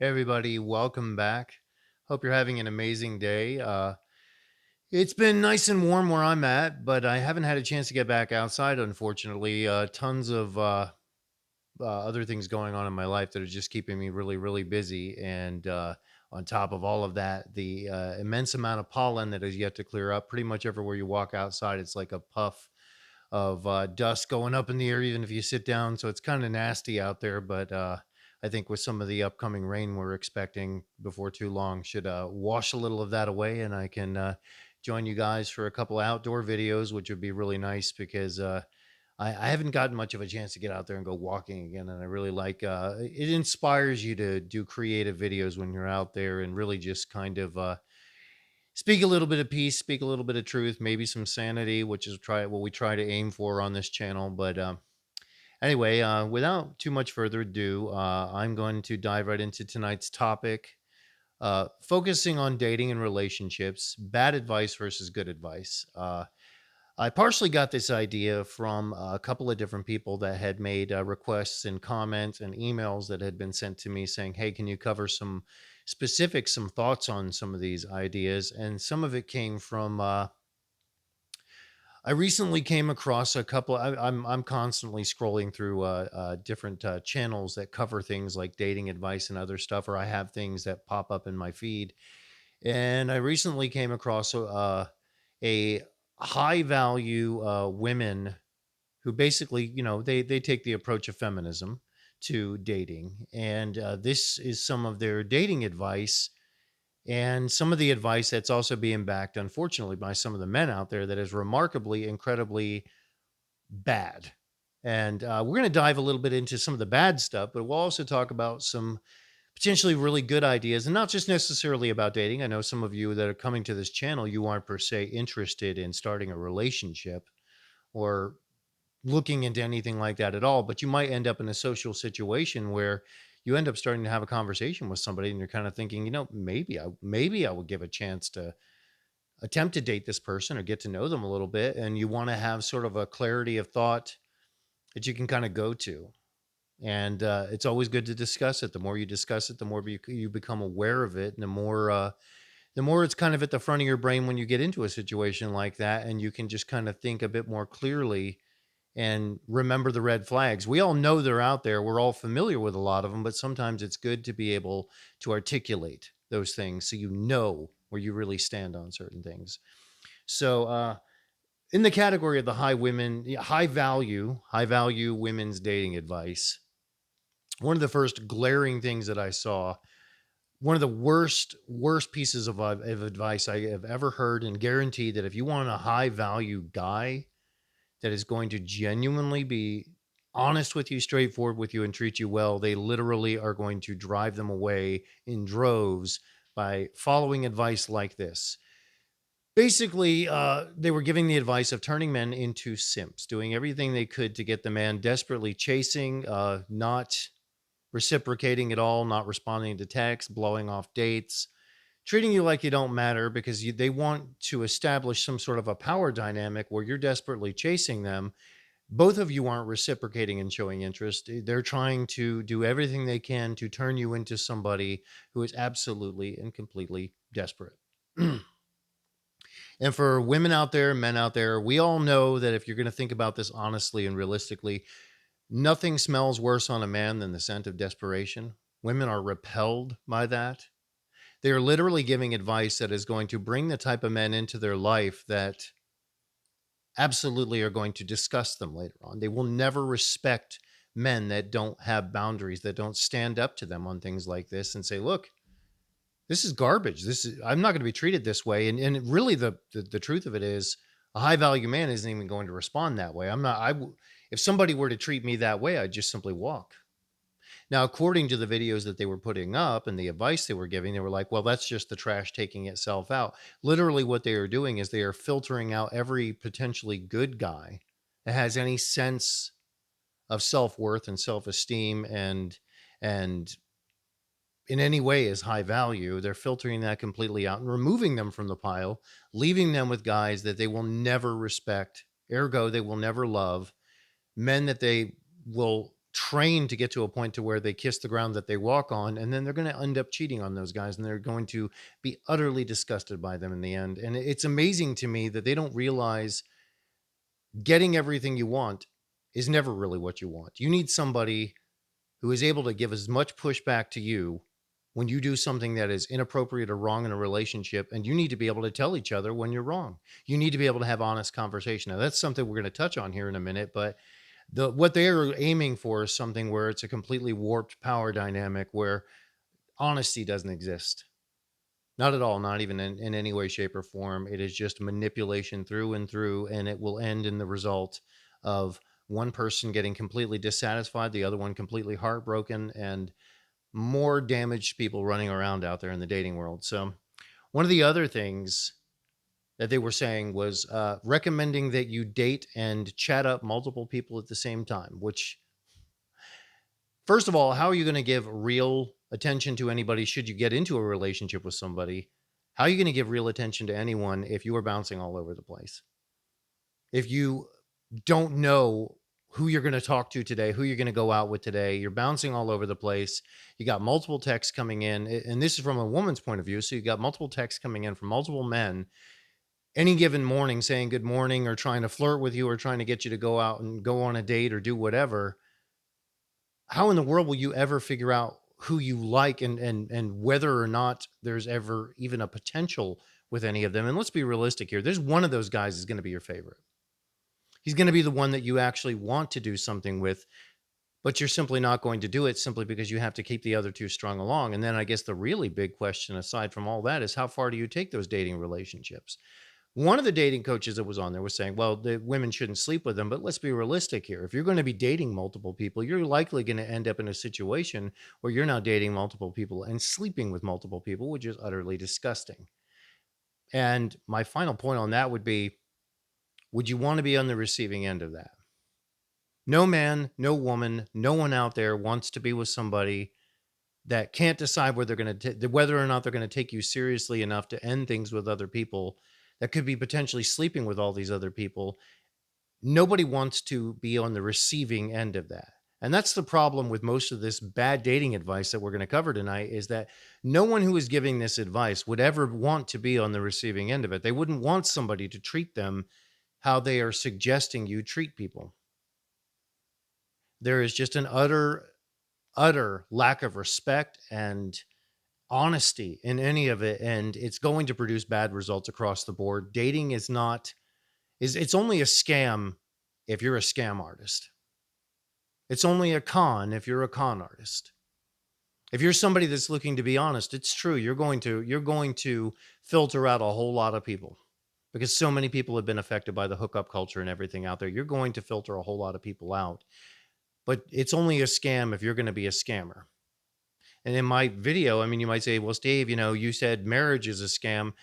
Hey everybody, welcome back. Hope you're having an amazing day. It's been nice and warm where I'm at, but I haven't had a chance to get back outside, unfortunately. Tons of other things going on in my life that are just keeping me really, really busy. And on top of all of that, the immense amount of pollen that is yet to clear up. Pretty much everywhere you walk outside, it's like a puff of dust going up in the air, even if you sit down. So it's kind of nasty out there. But I think with some of the upcoming rain we're expecting before too long, should wash a little of that away, and I can join you guys for a couple outdoor videos, which would be really nice because I haven't gotten much of a chance to get out there and go walking again. And I really like it inspires you to do creative videos when you're out there and really just kind of speak a little bit of peace, speak a little bit of truth, maybe some sanity, which is try what we try to aim for on this channel. But anyway, without too much further ado, I'm going to dive right into tonight's topic, focusing on dating and relationships, bad advice versus good advice. I partially got this idea from a couple of different people that had made requests and comments and emails that had been sent to me saying, "Hey, can you cover some specifics, some thoughts on some of these ideas?" And some of it came from I recently came across a couple. I'm constantly scrolling through different channels that cover things like dating advice and other stuff, or I have things that pop up in my feed. And I recently came across a high value women who basically, they take the approach of feminism to dating, and this is some of their dating advice and some of the advice that's also being backed, unfortunately, by some of the men out there that is remarkably, incredibly bad. And we're going to dive a little bit into some of the bad stuff, but we'll also talk about some potentially really good ideas and not just necessarily about dating. I know some of you that are coming to this channel, you aren't per se interested in starting a relationship or looking into anything like that at all, but you might end up in a social situation where you end up starting to have a conversation with somebody and you're kind of thinking, maybe I would give a chance to attempt to date this person or get to know them a little bit, and you want to have sort of a clarity of thought that you can kind of go to. And it's always good to discuss it. The more you discuss it, the more you become aware of it, and the more it's kind of at the front of your brain when you get into a situation like that, and you can just kind of think a bit more clearly and remember the red flags. We all know they're out there. We're all familiar with a lot of them, but sometimes it's good to be able to articulate those things so you know where you really stand on certain things. So, in the category of the high value women's dating advice, one of the first glaring things that I saw, one of the worst pieces of advice I have ever heard, and guaranteed that if you want a high value guy that is going to genuinely be honest with you, straightforward with you, and treat you well, they literally are going to drive them away in droves by following advice like this. Basically, they were giving the advice of turning men into simps, doing everything they could to get the man desperately chasing, not reciprocating at all, not responding to texts, blowing off dates, treating you like you don't matter because they want to establish some sort of a power dynamic where you're desperately chasing them. Both of you aren't reciprocating and showing interest. They're trying to do everything they can to turn you into somebody who is absolutely and completely desperate. And for women out there, men out there, we all know that if you're going to think about this honestly and realistically, nothing smells worse on a man than the scent of desperation. Women are repelled by that. They are literally giving advice that is going to bring the type of men into their life that absolutely are going to discuss them later on. They will never respect men that don't have boundaries, that don't stand up to them on things like this and say, look, this is garbage. I'm not going to be treated this way. And really the truth of it is a high value man isn't even going to respond that way. If somebody were to treat me that way, I'd just simply walk. Now, according to the videos that they were putting up and the advice they were giving, they were like, well, that's just the trash taking itself out. Literally, what they are doing is they are filtering out every potentially good guy that has any sense of self-worth and self-esteem and in any way is high value. They're filtering that completely out and removing them from the pile, leaving them with guys that they will never respect, ergo, they will never love, men that they will trained to get to a point to where they kiss the ground that they walk on, and then they're going to end up cheating on those guys, and they're going to be utterly disgusted by them in the end. And it's amazing to me that they don't realize getting everything you want is never really what you want. You need somebody who is able to give as much pushback to you when you do something that is inappropriate or wrong in a relationship, and you need to be able to tell each other when you're wrong. You need to be able to have honest conversation. Now, that's something we're going to touch on here in a minute, but what they are aiming for is something where it's a completely warped power dynamic where honesty doesn't exist. Not at all, not even in any way, shape, or form. It is just manipulation through and through, and it will end in the result of one person getting completely dissatisfied, the other one completely heartbroken, and more damaged people running around out there in the dating world. So, one of the other things that they were saying was recommending that you date and chat up multiple people at the same time, which, first of all, how are you going to give real attention to anybody should you get into a relationship with somebody? How are you going to give real attention to anyone if you are bouncing all over the place? If you don't know who you're going to talk to today, who you're going to go out with today, you're bouncing all over the place. You got multiple texts coming in, and this is from a woman's point of view. So you got multiple texts coming in from multiple men any given morning saying good morning or trying to flirt with you or trying to get you to go out and go on a date or do whatever. How in the world will you ever figure out who you like and whether or not there's ever even a potential with any of them? And let's be realistic here. There's one of those guys is going to be your favorite. He's going to be the one that you actually want to do something with, but you're simply not going to do it simply because you have to keep the other two strung along. And then I guess the really big question aside from all that is how far do you take those dating relationships? One of the dating coaches that was on there was saying, well, the women shouldn't sleep with them, but let's be realistic here. If you're going to be dating multiple people, you're likely going to end up in a situation where you're now dating multiple people and sleeping with multiple people, which is utterly disgusting. And my final point on that would be, would you want to be on the receiving end of that? No man, no woman, no one out there wants to be with somebody that can't decide whether they're going to whether or not they're going to take you seriously enough to end things with other people, that could be potentially sleeping with all these other people. Nobody wants to be on the receiving end of that. And that's the problem with most of this bad dating advice that we're going to cover tonight, is that no one who is giving this advice would ever want to be on the receiving end of it. They wouldn't want somebody to treat them how they are suggesting you treat people. There is just an utter lack of respect and honesty in any of it, and it's going to produce bad results across the board. Dating is not is it's only a scam if you're a scam artist. It's only a con if you're a con artist. If you're somebody that's looking to be honest, it's true, you're going to filter out a whole lot of people because so many people have been affected by the hookup culture and everything out there. You're going to filter a whole lot of people out. But it's only a scam if you're going to be a scammer. And in my video, I mean, you might say, well, Steve, you said marriage is a scam.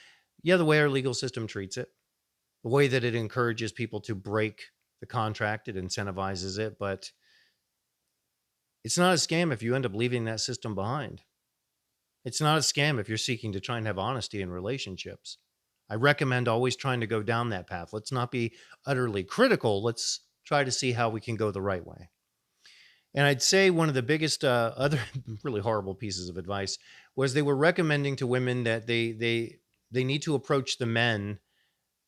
Yeah, the way our legal system treats it, the way that it encourages people to break the contract, it incentivizes it. But it's not a scam if you end up leaving that system behind. It's not a scam if you're seeking to try and have honesty in relationships. I recommend always trying to go down that path. Let's not be utterly critical. Let's try to see how we can go the right way. And I'd say one of the biggest other really horrible pieces of advice was they were recommending to women that they need to approach the men,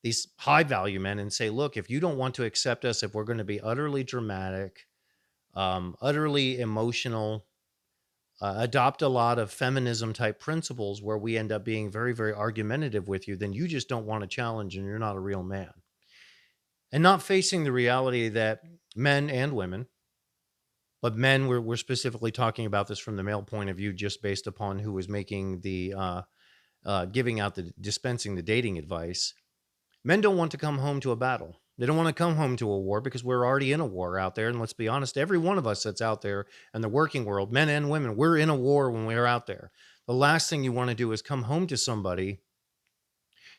these high value men, and say, look, if you don't want to accept us, if we're going to be utterly dramatic, utterly emotional, adopt a lot of feminism type principles where we end up being very, very argumentative with you, then you just don't want a challenge and you're not a real man. And not facing the reality that men and women, but men, we're specifically talking about this from the male point of view, just based upon who was making the giving out the dispensing the dating advice. Men don't want to come home to a battle. They don't want to come home to a war because we're already in a war out there. And let's be honest, every one of us that's out there in the working world, men and women, we're in a war when we're out there. The last thing you want to do is come home to somebody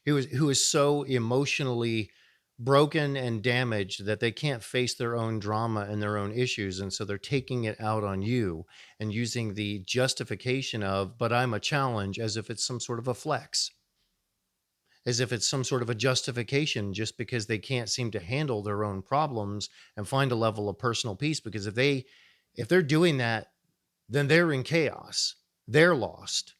who is so emotionally broken and damaged that they can't face their own drama and their own issues, and so they're taking it out on you and using the justification of, but I'm a challenge, as if it's some sort of a flex, as if it's some sort of a justification just because they can't seem to handle their own problems and find a level of personal peace. Because If they're doing that, then they're in chaos. They're lost.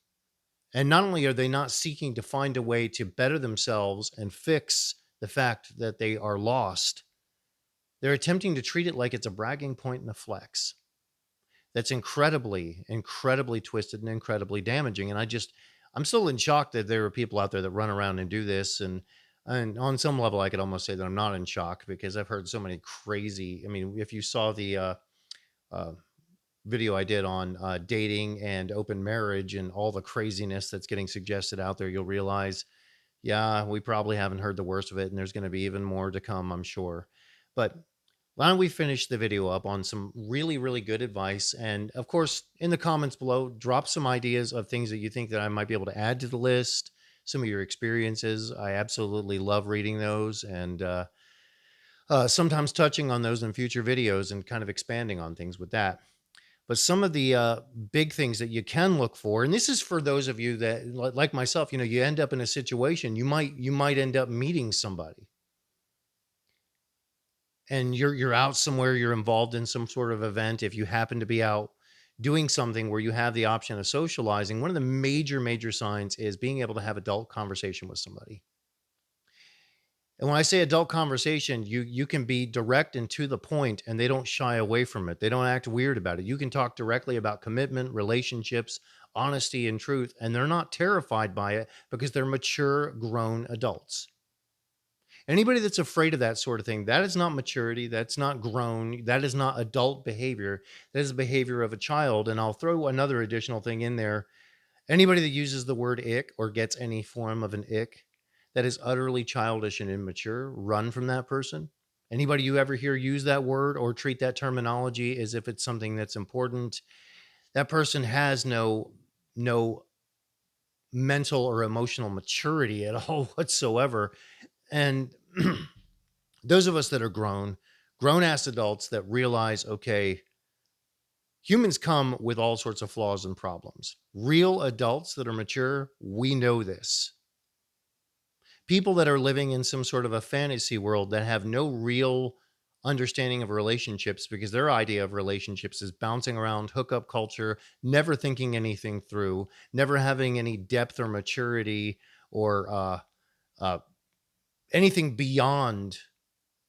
And not only are they not seeking to find a way to better themselves and fix the fact that they are lost, they're attempting to treat it like it's a bragging point and a flex. That's incredibly, incredibly twisted and incredibly damaging. And I'm still in shock that there are people out there that run around and do this. And on some level, I could almost say that I'm not in shock because I've heard so many crazy. I mean, if you saw the uh, video I did on dating and open marriage and all the craziness that's getting suggested out there, you'll realize, yeah, we probably haven't heard the worst of it, and there's going to be even more to come, I'm sure. But why don't we finish the video up on some really, really good advice? And of course, in the comments below, drop some ideas of things that you think that I might be able to add to the list, some of your experiences. I absolutely love reading those and sometimes touching on those in future videos and kind of expanding on things with that. But some of the big things that you can look for, and this is for those of you that, like myself, you end up in a situation, you might end up meeting somebody, and you're out somewhere, you're involved in some sort of event. If you happen to be out doing something where you have the option of socializing, one of the major signs is being able to have adult conversation with somebody. And when I say adult conversation, you can be direct and to the point, and they don't shy away from it. They don't act weird about it. You can talk directly about commitment, relationships, honesty, and truth, and they're not terrified by it because they're mature, grown adults. Anybody that's afraid of that sort of thing, that is not maturity. That's not grown. That is not adult behavior. That is the behavior of a child. And I'll throw another additional thing in there. Anybody that uses the word ick or gets any form of an ick that is utterly childish and immature, run from that person. Anybody you ever hear use that word or treat that terminology as if it's something that's important, that person has no mental or emotional maturity at all whatsoever. And those of us that are grown ass adults that realize, okay, humans come with all sorts of flaws and problems. Real adults that are mature, we know this. People that are living in some sort of a fantasy world that have no real understanding of relationships because their idea of relationships is bouncing around hookup culture, never thinking anything through, never having any depth or maturity or uh, anything beyond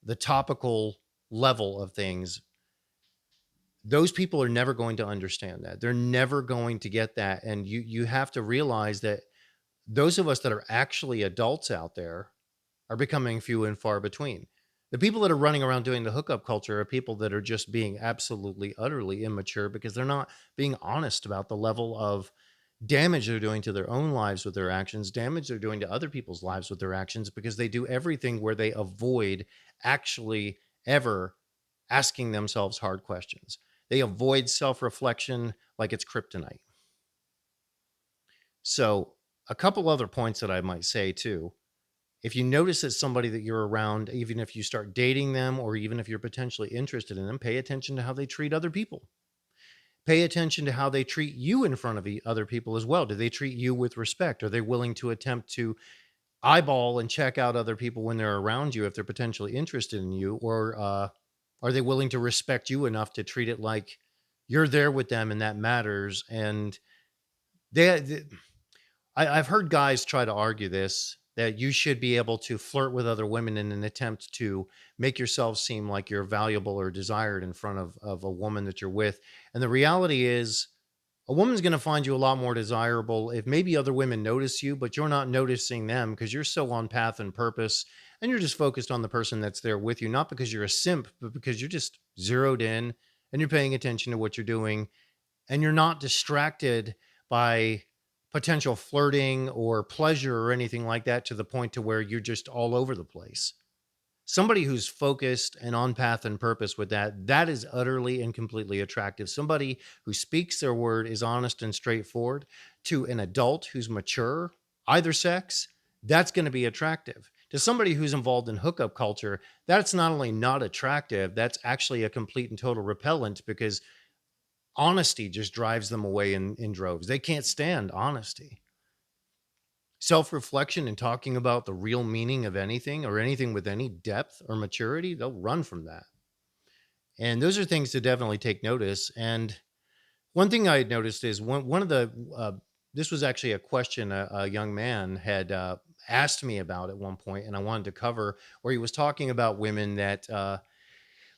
the topical level of things. Those people are never going to understand that. They're never going to get that. And you have to realize that those of us that are actually adults out there are becoming few and far between. The people that are running around doing the hookup culture are people that are just being absolutely, utterly immature because they're not being honest about the level of damage they're doing to their own lives with their actions, damage they're doing to other people's lives with their actions, because they do everything where they avoid actually ever asking themselves hard questions. They avoid self reflection like it's kryptonite. So, a couple other points that I might say too. If you notice that somebody that you're around, even if you start dating them or even if you're potentially interested in them, pay attention to how they treat other people. Pay attention to how they treat you in front of other people as well. Do they treat you with respect? Are they willing to attempt to eyeball and check out other people when they're around you if they're potentially interested in you? Or are they willing to respect you enough to treat it like you're there with them and that matters? And they I've heard guys try to argue this, that you should be able to flirt with other women in an attempt to make yourself seem like you're valuable or desired in front of a woman that you're with. And the reality is, a woman's going to find you a lot more desirable if maybe other women notice you, but you're not noticing them because you're so on path and purpose and you're just focused on the person that's there with you, not because you're a simp, but because you're just zeroed in and you're paying attention to what you're doing and you're not distracted by potential flirting or pleasure or anything like that to the point to where you're just all over the place. Somebody who's focused and on path and purpose with that is utterly and completely attractive. Somebody who speaks their word, is honest and straightforward to an adult who's mature, either sex, that's going to be attractive. To somebody who's involved in hookup culture, that's not only not attractive, that's actually a complete and total repellent because honesty just drives them away in droves. They can't stand honesty. Self reflection and talking about the real meaning of anything or anything with any depth or maturity, they'll run from that. And those are things to definitely take notice. And one thing I had noticed is one of the this was actually a question a young man had asked me about at one point, and I wanted to cover, where he was talking about women that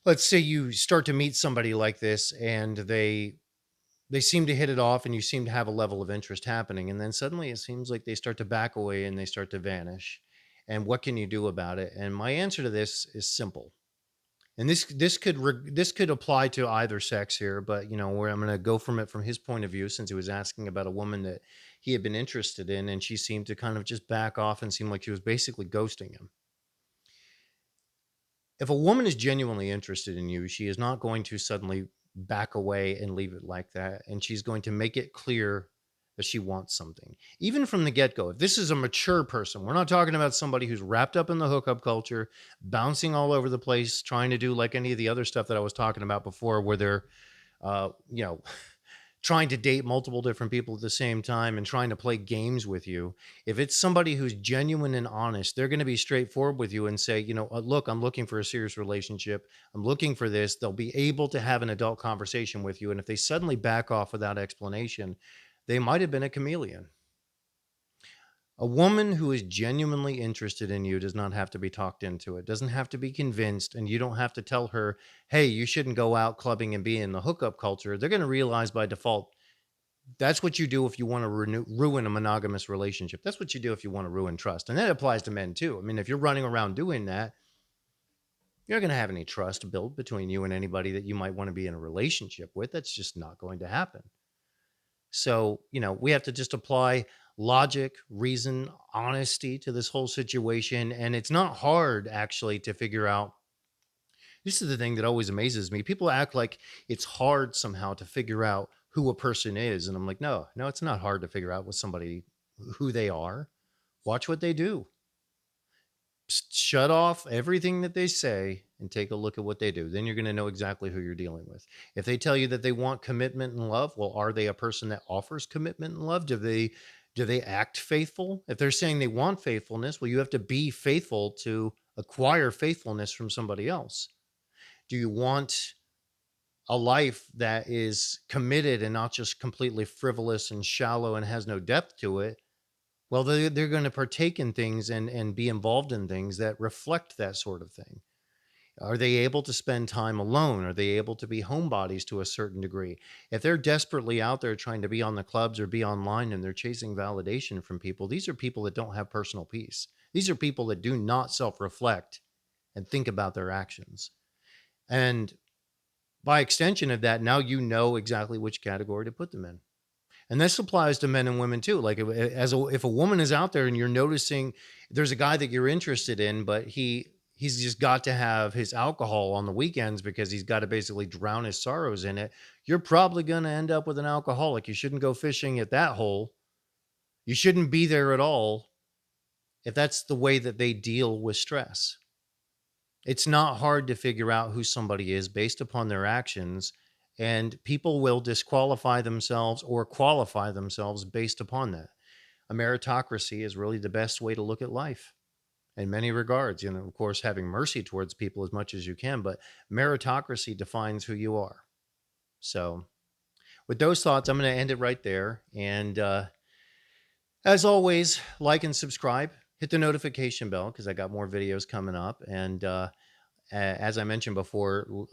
let's say you start to meet somebody like this, and they seem to hit it off, and you seem to have a level of interest happening, and then suddenly it seems like they start to back away and they start to vanish. And what can you do about it? And my answer to this is simple. And this could apply to either sex here, but where I'm going to go from it from his point of view, since he was asking about a woman that he had been interested in, and she seemed to kind of just back off and seem like she was basically ghosting him. If a woman is genuinely interested in you, she is not going to suddenly back away and leave it like that. And she's going to make it clear that she wants something, even from the get go. If this is a mature person, we're not talking about somebody who's wrapped up in the hookup culture, bouncing all over the place, trying to do like any of the other stuff that I was talking about before, where they're, uh, you know, trying to date multiple different people at the same time and trying to play games with you. If it's somebody who's genuine and honest, they're going to be straightforward with you and say, look, I'm looking for a serious relationship. I'm looking for this. They'll be able to have an adult conversation with you. And if they suddenly back off without explanation, they might have been a chameleon. A woman who is genuinely interested in you does not have to be talked into it, doesn't have to be convinced, and you don't have to tell her, hey, you shouldn't go out clubbing and be in the hookup culture. They're going to realize by default that's what you do if you want to ruin a monogamous relationship. That's what you do if you want to ruin trust. And that applies to men too. I mean, if you're running around doing that, you're not going to have any trust built between you and anybody that you might want to be in a relationship with. That's just not going to happen. So, we have to just apply logic, reason, honesty to this whole situation. And it's not hard actually to figure out. This is the thing that always amazes me. People act like it's hard somehow to figure out who a person is. And I'm like, no, no, it's not hard to figure out what somebody, who they are. Watch what they do. Shut off everything that they say and take a look at what they do. Then you're going to know exactly who you're dealing with. If they tell you that they want commitment and love, well, are they a person that offers commitment and love? Do they act faithful? If they're saying they want faithfulness, well, you have to be faithful to acquire faithfulness from somebody else. Do you want a life that is committed and not just completely frivolous and shallow and has no depth to it? Well, they're going to partake in things and be involved in things that reflect that sort of thing. Are they able to spend time alone? Are they able to be homebodies to a certain degree? If they're desperately out there trying to be on the clubs or be online and they're chasing validation from people, these are people that don't have personal peace. These are people that do not self reflect and think about their actions. And by extension of that, now you know exactly which category to put them in. And this applies to men and women too. Like if a woman is out there and you're noticing there's a guy that you're interested in, but he's just got to have his alcohol on the weekends because he's got to basically drown his sorrows in it, you're probably going to end up with an alcoholic. You shouldn't go fishing at that hole. You shouldn't be there at all if that's the way that they deal with stress. It's not hard to figure out who somebody is based upon their actions, and people will disqualify themselves or qualify themselves based upon that. A meritocracy is really the best way to look at life in many regards. Of course, having mercy towards people as much as you can, but meritocracy defines who you are. So, with those thoughts, I'm going to end it right there. And as always, like and subscribe, hit the notification bell because I got more videos coming up. And as I mentioned before,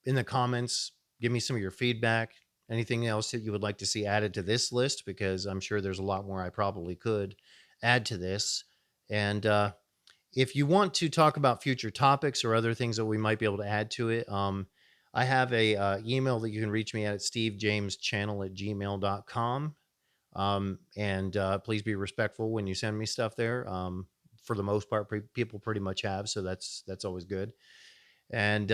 in the comments, give me some of your feedback. Anything else that you would like to see added to this list, because I'm sure there's a lot more I probably could add to this. And if you want to talk about future topics or other things that we might be able to add to it, I have a email that you can reach me at stevejameschannel@gmail.com. And please be respectful when you send me stuff there. For the most part, people pretty much have, so that's always good. And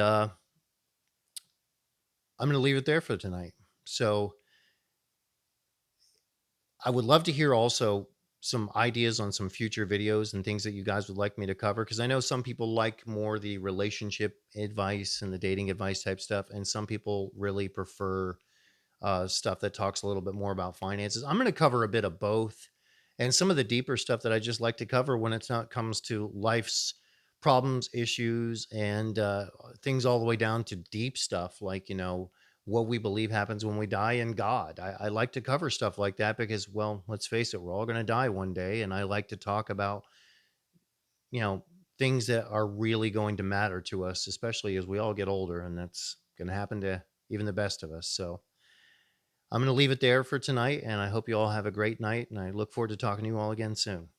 I'm going to leave it there for tonight. So I would love to hear also some ideas on some future videos and things that you guys would like me to cover, because I know some people like more the relationship advice and the dating advice type stuff, and some people really prefer stuff that talks a little bit more about finances. I'm going to cover a bit of both, and some of the deeper stuff that I just like to cover when it's not comes to life's problems, issues, and things all the way down to deep stuff like, what we believe happens when we die in God. I like to cover stuff like that because, well, let's face it, we're all going to die one day. And I like to talk about, you know, things that are really going to matter to us, especially as we all get older. And that's going to happen to even the best of us. So I'm going to leave it there for tonight. And I hope you all have a great night. And I look forward to talking to you all again soon.